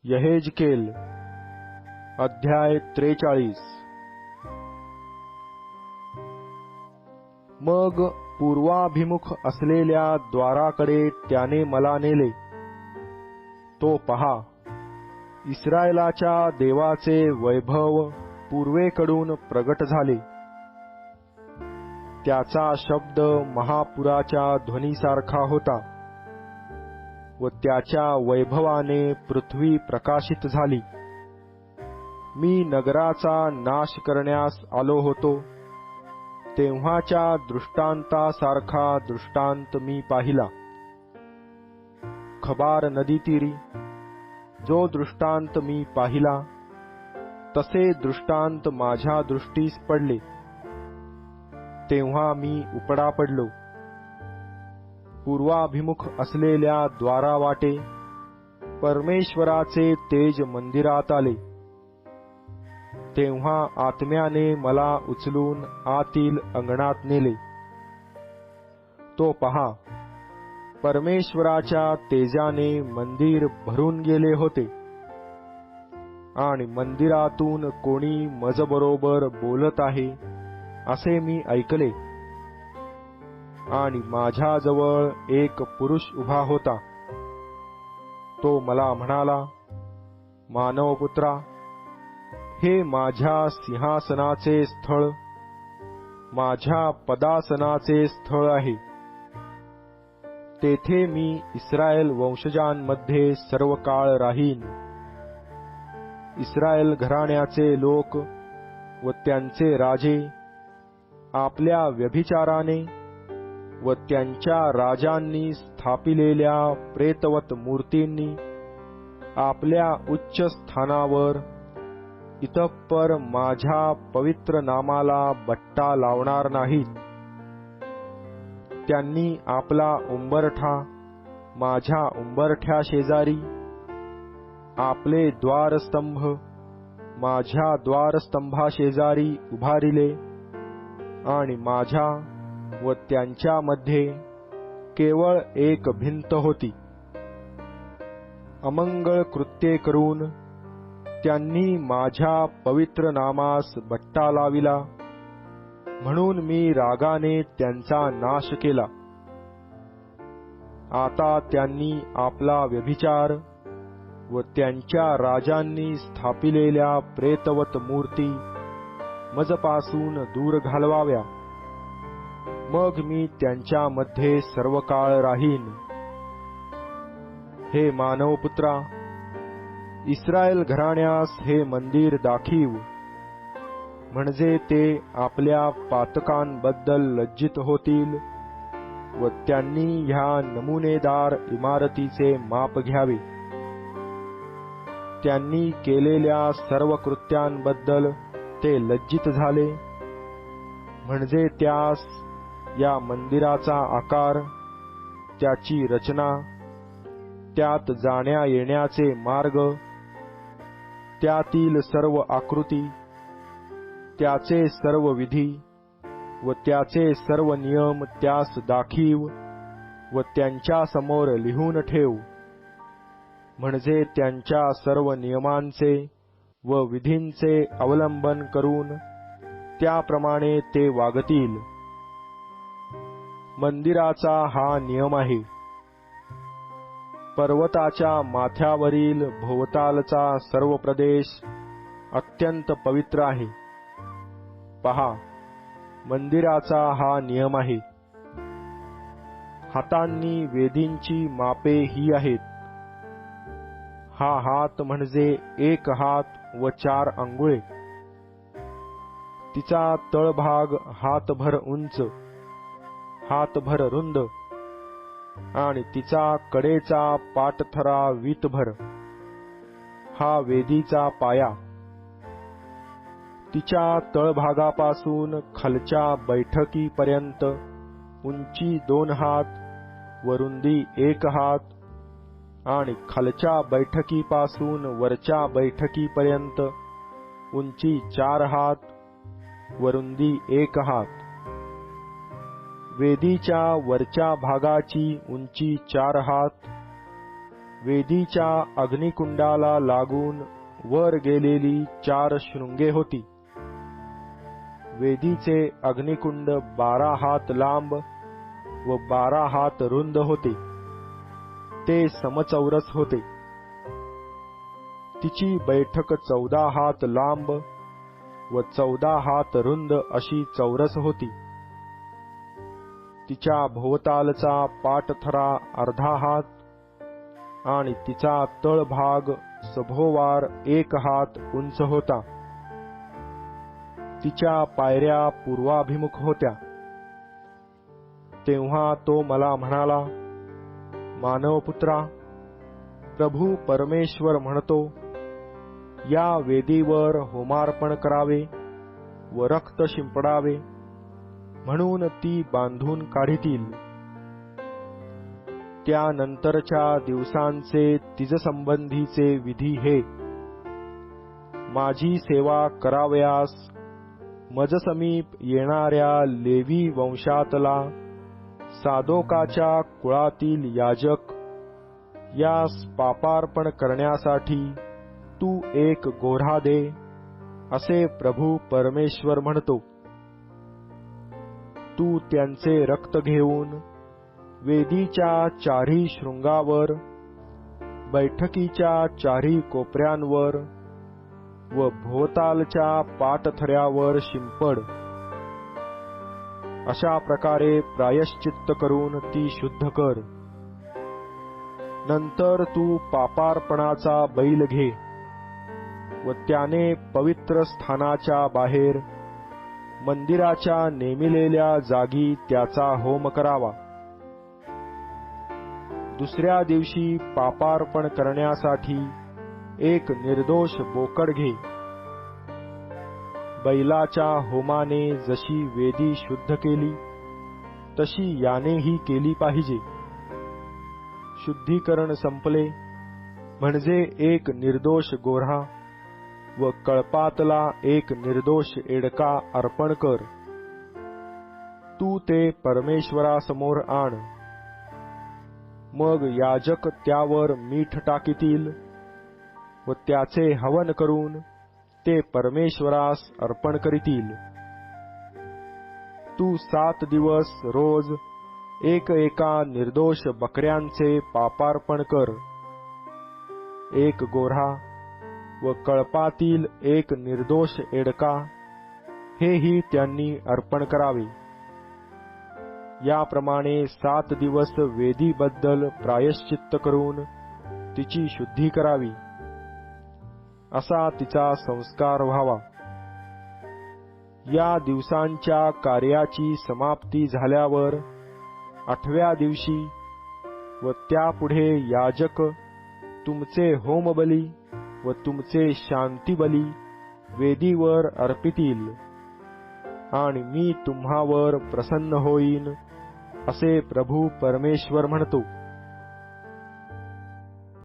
यहेजकेल अध्याय 43। मग पूर्वाभिमुख असलेल्या द्वाराकडे त्याने मला नेले। तो पहा, इस्रायलाच्या देवाचे वैभव पूर्वेकडून प्रगट झाले। त्याचा शब्द महापुराच्या ध्वनीसारखा होता व त्याच्या वैभवाने पृथ्वी प्रकाशित झाली। मी नगराचा नाश करण्यास आलो होतो, तेव्हाच्या दृष्टांतासारखा दृष्टांत मी पाहिला। खबार नदीतीरी जो दृष्टांत मी पाहिला, तसे दृष्टांत माझ्या दृष्टीस पडले। तेव्हा मी उपडा पडलो। पूर्वाभिमुख असलेल्या द्वारावाटे परमेश्वराचे तेज मंदिरात आले। तेव्हा आत्म्याने मला उचलून आतील अंगणात नेले। तो पहा, परमेश्वराच्या तेजाने मंदिर भरून गेले होते आणि मंदिरातून कोणी मजबरोबर बोलत आहे असे मी ऐकले। आणि माझ्याजवळ एक पुरुष उभा होता। तो मला म्हणाला, मानवपुत्रा, हे माझ्या सिंहासनाचे स्थळ, माझ्या पदासनाचे स्थळ आहे। तेथे मी इस्रायल वंशजांमध्ये सर्व काळ राहीन। इस्रायल घराण्याचे लोक व त्यांचे राजे आपल्या व्यभिचाराने व त्यांच्या राजांनी स्थापिलेल्या प्रेतवत मूर्तींनी आपल्या उच्च स्थानावर इतपर माझ्या पवित्र नामाला बट्टा लावणार नाहीत। त्यांनी आपला उंबरठा माझ्या उंबरठ्या शेजारी, आपले द्वारस्तंभ माझ्या द्वारस्तंभा शेजारी उभारिले आणि माझ्या व त्यांच्यामध्ये केवळ एक भिंत होती। अमंगळ कृत्ये करून त्यांनी माझ्या पवित्र नामास बट्टा लाविला, म्हणून मी रागाने त्यांचा नाश केला। आता त्यांनी आपला व्यभिचार व त्यांच्या राजांनी स्थापिलेल्या प्रेतवत मूर्ती मजपासून दूर घालवाव्या। मग मी त्यांच्यामध्ये सर्व काळ राहीन। हे मानवपुत्रा, इस्रायल घराण्यास हे मंदिर दाखीव, म्हणजे ते आपल्या पातकांबद्दल लज्जित होतील व त्यांनी ह्या नमुनेदार इमारतीचे माप घ्यावे। त्यांनी केलेल्या सर्व कृत्यांबद्दल ते लज्जित झाले, म्हणजे त्यास या मंदिराचा आकार, त्याची रचना, त्यात जाण्या येण्याचे मार्ग, त्यातील सर्व आकृती, त्याचे सर्व विधी व त्याचे सर्व नियम त्यास दाखीव व त्यांच्या समोर लिहून ठेव, म्हणजे त्यांच्या सर्व नियमांचे व विधींचे अवलंबन करून त्याप्रमाणे ते वागतील। मंदिराचा हा नियम आहे। पर्वताच्या माथ्यावरील भोवतालचा सर्व प्रदेश अत्यंत पवित्र आहे। पहा, मंदिराचा हा नियम आहे। हातांनी वेदींची मापे ही आहेत। हा हात म्हणजे 1 हात व 4 अंगुळे, तिचा तळभाग हातभर उंच, हातभर रुंद आणि तिचा कडेचा पाठथरा वीतभर। हा वेदीचा पाया। तिच्या तळभागापासून खालच्या बैठकीपर्यंत उंची 2 हात व रुंदी 1 हात आणि खालच्या बैठकीपासून वरच्या बैठकीपर्यंत उंची 4 हात व रुंदी 1 हात। वेदीच्या वरच्या भागाची उंची 4 हात, वेदीच्या अग्निकुंडाला लागून वर गेलेली 4 शृंगे होती. वेदीचे अग्निकुंड 12 हात लांब व 12 हात रुंद होते. ते समचौरस होते. तिची बैठक 14 हात लांब व 14 हात रुंद अशी चौरस होती. तिच्या भोवतालचा पाठथरा अर्धा हात आणि तिचा तळभाग सभोवार 1 हात उंच होता. तिच्या पायऱ्या पूर्वाभिमुख होत्या. तेव्हा तो मला म्हणाला, मानवपुत्रा, प्रभू परमेश्वर म्हणतो, या वेदीवर होमार्पण करावे व रक्त शिंपडावे, म्हणून ती बांधून काढीतील. त्यानंतरच्या दिवसांचे तिजसंबंधीचे विधी हे: माझी सेवा करावयास मजसमीप येणाऱ्या लेवी वंशातला सादोकाच्या कुळातील याजक यास पापार्पण करण्यासाठी तू 1 गोऱ्हा दे, असे प्रभू परमेश्वर म्हणतो. तू त्यांचे रक्त घेऊन वेदीच्या 4 शृंगावर, बैठकीच्या 4 कोपऱ्यांवर व भोवतालच्या पाठथऱ्यावर शिंपड. अशा प्रकारे प्रायश्चित्त करून ती शुद्ध कर. नंतर तू पापार्पणाचा बैल घे व त्याने पवित्र स्थानाच्या बाहेर मंदिराच्या नेमिलेल्या जागी त्याचा होम करावा. दुसऱ्या दिवशी पापार्पण करण्यासाठी 1 निर्दोष बोकड घे. बैलाच्या होमाने जशी वेदी शुद्ध केली तशी यानेही केली पाहिजे. शुद्धीकरण संपले म्हणजे 1 निर्दोष गोऱ्हा व कळपातला 1 निर्दोष एडका अर्पण कर. तू ते परमेश्वरासमोर आण. मग याजक त्यावर मीठ टाकीतील व त्याचे हवन करून ते परमेश्वरास अर्पण करीतील. तू 7 दिवस रोज एका निर्दोष बकऱ्यांचे पापार्पण कर. 1 गोऱ्हा व कळपातील 1 निर्दोष एडका, हेही त्यांनी अर्पण करावे. याप्रमाणे 7 दिवस वेदीबद्दल प्रायश्चित्त करून तिची शुद्धी करावी. असा तिचा संस्कार व्हावा. या दिवसांच्या कार्याची समाप्ती झाल्यावर 8व्या दिवशी व त्यापुढे याजक तुमचे होमबली व तुमचे शांतिबली वेदीवर अर्पितील आणि मी तुम्हावर प्रसन्न होईन, असे प्रभू परमेश्वर म्हणतो.